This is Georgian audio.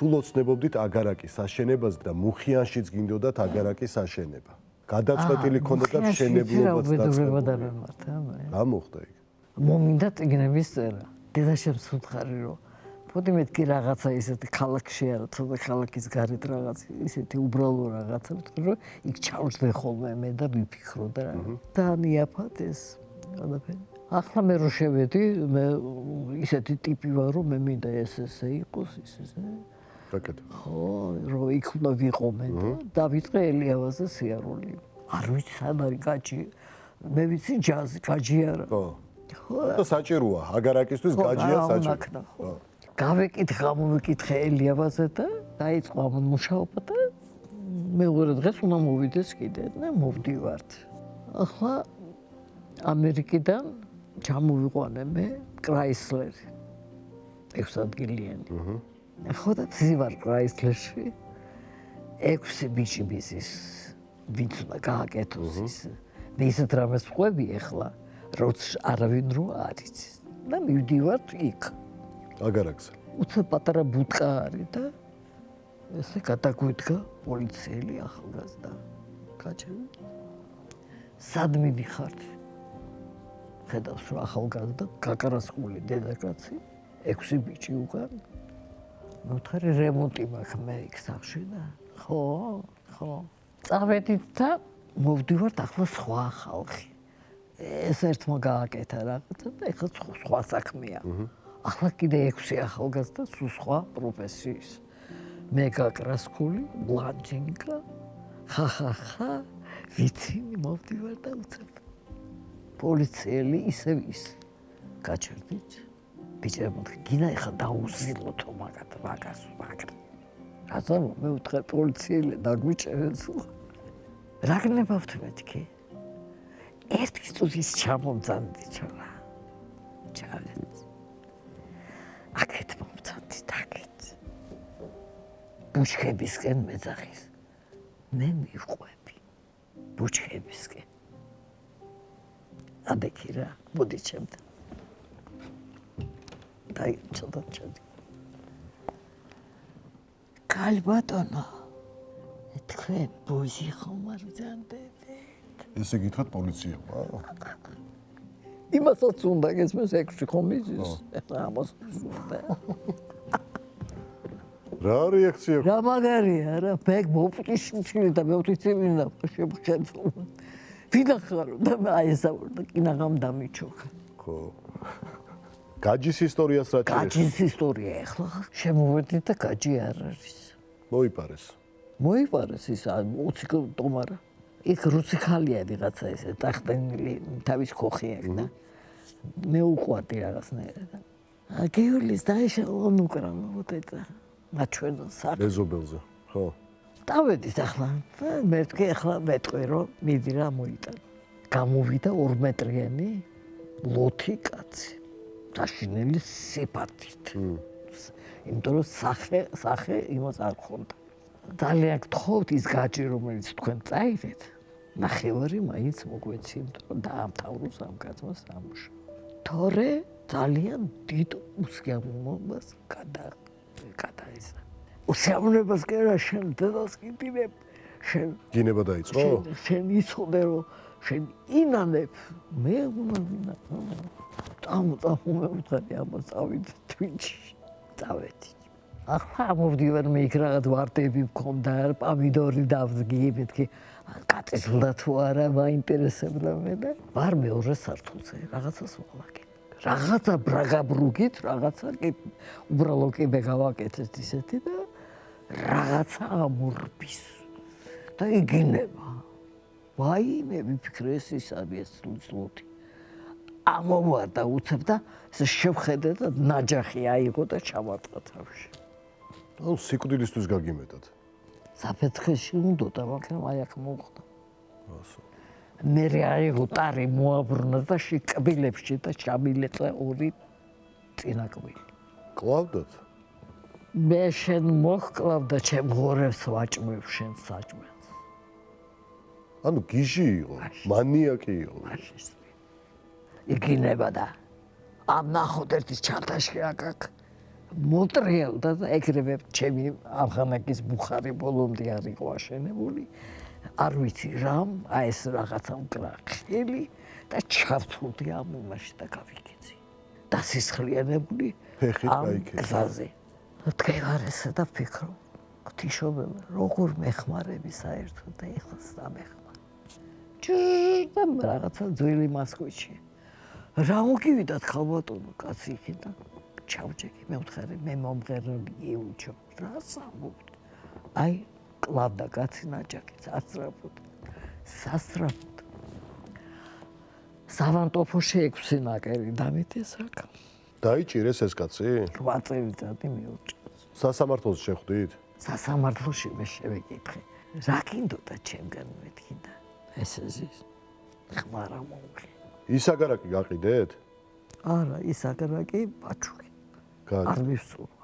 სულ ოცნებობდით აგარაკის აშენებას და მუხიანშიც გინდოდათ აგარაკის აშენება. გადაწყვეტილი ქონდათ და მშენებლობაც დაწყებული. რა მოხდა იქ? მომინდა წიგნების წერა. დედაშემს უთხარი რომ მოდი მეთქი რაღაცა ისეთი ქალაქში არა, თორე ქალაქის გარეთ რაღაც ისეთი უბრალო რაღაცა, რომ იქ ჩავждე ხოლმე მე და ვიფიქრო და და ნიაფად ეს ყველაფერი. ახლა მე რო შევედი, მე ისეთი ტიპი ვარ, რომ მე მინდა ესე იყოს, ისე. ხო, რომ იქ უნდა ვიყო მე და დავიწყე ელიავაზე სიარული. არ ვიცი სად არის გაჯი. მე ვიცი ჯაზი, გაჯი არა. ხო. და საჭიროა, აგარაკისთვის გაჯია საჭირო. გამოვიკითხე ელიავაზე და დაიწყო ამ მუშაობა და მეორე დღეს უნდა მოვიდეს კიდე და მოვდივართ. ახლა ამერიკიდან ჩამოვიყვანე მე კრაისლერი. 6 ადგილიანი. ხო და ვზივარ კრაისლერში. 6 ბიჭი მისის ვინც უნდა გააკეთოს ის. მე ისეთ რამეს ვყვები ახლა, როცა არავინ რო არის. და მივდივართ იქ. აგარაკს. უცებ პატარა ბუტკა არის და ესე გადაგვიდგა პოლიციელი ახალგაზრდა. გაჩვენ. სად მიდიხართ? ხედავს რომ ახალგაზრდა გაკარასკული დედაკაცი 6 ბიჭი უკან. მოთხარი რემონტი მაქვს მე იქ სახში და ხო. წავედით და მოვდივართ ახლა სხვა ხალხი. ეს ერთმა გააკეთა რაღაცა და ეხლა სხვა საქმეა. ახლა კიდე 6 ახალგაზრდა სულ სხვა პროფესიის. მე გაკრასკული, ბლანჯინკა, ხახახა, ვიცინი მოვდივარ და უცებ. პოლიციელი ისევ ის. გაჩერდით. ბიჭებმა გინა ეხლა დაუზილოთო მაგას. რაზა მე უთხრე პოლიციელი დაგვიჭერეთ. რა გნებავთ მეთქი? ერთი სტუდიის ჩამომძანდი ჩავა. ჩავეთ. აქეთ მომწონდით აქეთ. ბუჩქებისკენ მეძახის. მე მივყვები. ბუჩქებისკენ. აბეკი რა, მოდი ჩემთან. დაი ცოტა ჩადი. კალბატონო. თქვენ ბუჟი ხომ არ ვძანდებით? ესე გითხრათ პოლიცია. იმასაც უნდა გესმის 6 ხომ იზის. ეხლა ამას უნდა. რა რეაქცია? რა მაგარია რა, ბეგ მოპტიშმჩილი და მე ვთვითიმინა შემხედო. ვინახარო და აი ესა და კინაღამ დამიჩოქა. ხო. გაჯის ისტორიას რა ჭირს? გაჯის ისტორია ეხლა შემოვედი და გაჯი არ არის. მოიპარეს ის 20 ტომარა. იქ რუციხალია ვიღაცა ესე ტახტენილი თავის ხოხი აქვს და მე უყვარდი რაღაცნაირად. გეოლის დაიშალო უკრამოთ და მაჩვენო სად ეზობელზე, ხო. დავედით ახლა. მეთქი ახლა მეტყვი რომ მიდი რა მოიტან. გამოვიდა 2 მეტრიანი ლოთი კაცი. დაშინელი სიფათით. იმიტომ რომ სახე იმას არ ხონდა. ძალიან გთხოვთ ის გაჯი რომელიც თქვენ წაიღეთ. ნახევარი მაინც მოგვეცინთ რომ დაამთავროს ამ კაცმა სამუშაო. თორე ძალიან დიდ უსიამოვნებას გადაისა. უსიამოვნებას კი რა შენ დედას კიდინებ შენ გინება დაიწყო? შენ იცოდე რომ შენ ინანებ მე უნდა ამოწამე უთხარი ამას წავიდე თვინჩი წავედი. ახლა მოვდივარ მე იქ რაღაც ვარტები მქონდა პამიდორი დავზგი მეთქი კაწისლდა თუ არა მაინტერესებდა მე და ვარ მეორე სართულზე რაღაცას ვაღლაკე. რაღაცა ბრაგაბრუგით რაღაცა კი უბრალო კი მე გავაკეთეთ ისეთი და რაღაცა ამურბის და იგინება. ვაიმე ვიფიქრე ის არის ლოთი. ამოვარდა უცებ და ესე შევხედე და ნაჯახი აიღო და ჩავარტყა თავში. აუ სიკვდილისთვის გაგიმეტად. საფეთქეში უნდოდა, მაგრამ აი აქ მოხდა. მე აიღო ტარი მოაბრუნა და შეკბილებში და ჩამილეწა 2 წინაკვილი. კლავდათ? მე შენ მოჰკლავ და ჩემ ღორებს ვაჭმევ შენ საჭმელს. ანუ გიჟი იყო, მანიაკი იყო. იგინება და ამ ნახოთ ერთის ჩანთაში აკაკ მოტრიალდა და ეგრევე ჩემი ამხანაგის ბუხარი ბოლომდე არ იყო აშენებული. არ ვიცი რამ, აი ეს რაღაცა უკრა ხელი და ჩავთვლდი ამ იმაში და გავიქეცი. დასისხლიანებული ფეხით ამ გაიქეცი. გზაზე. თქვენ ესა და ფიქრობ, ღვთისმშობელი, როგორ მეხმარები საერთოდ და ეხლაც დამეხმარ. და რაღაცა ძველი მასკოჩი. რა მოგივიდათ ხალბატონო კაცი იქიდან ჩავჭექი მე ვთხარი მე მომღერალი გიუჩო რა სამობთ აი კლავდა კაცი ნაჭაკიც ასწრაფოდ სასწრაფოდ სავანტოფოში 6 ნაკერი დამიტეს აქ დაიჭირეს ეს კაცი? 8 წელიწადი მიუჭირეს სასამართლოს შეხვდით? სასამართლოში მე შევეკითხე რა გინდოდა ჩემგან მეთქი და ესეზის ხმარა მომხი ისაგარაკი გაყიდეთ? არა ისაგარაკი ბაჩუქი არ მისურვა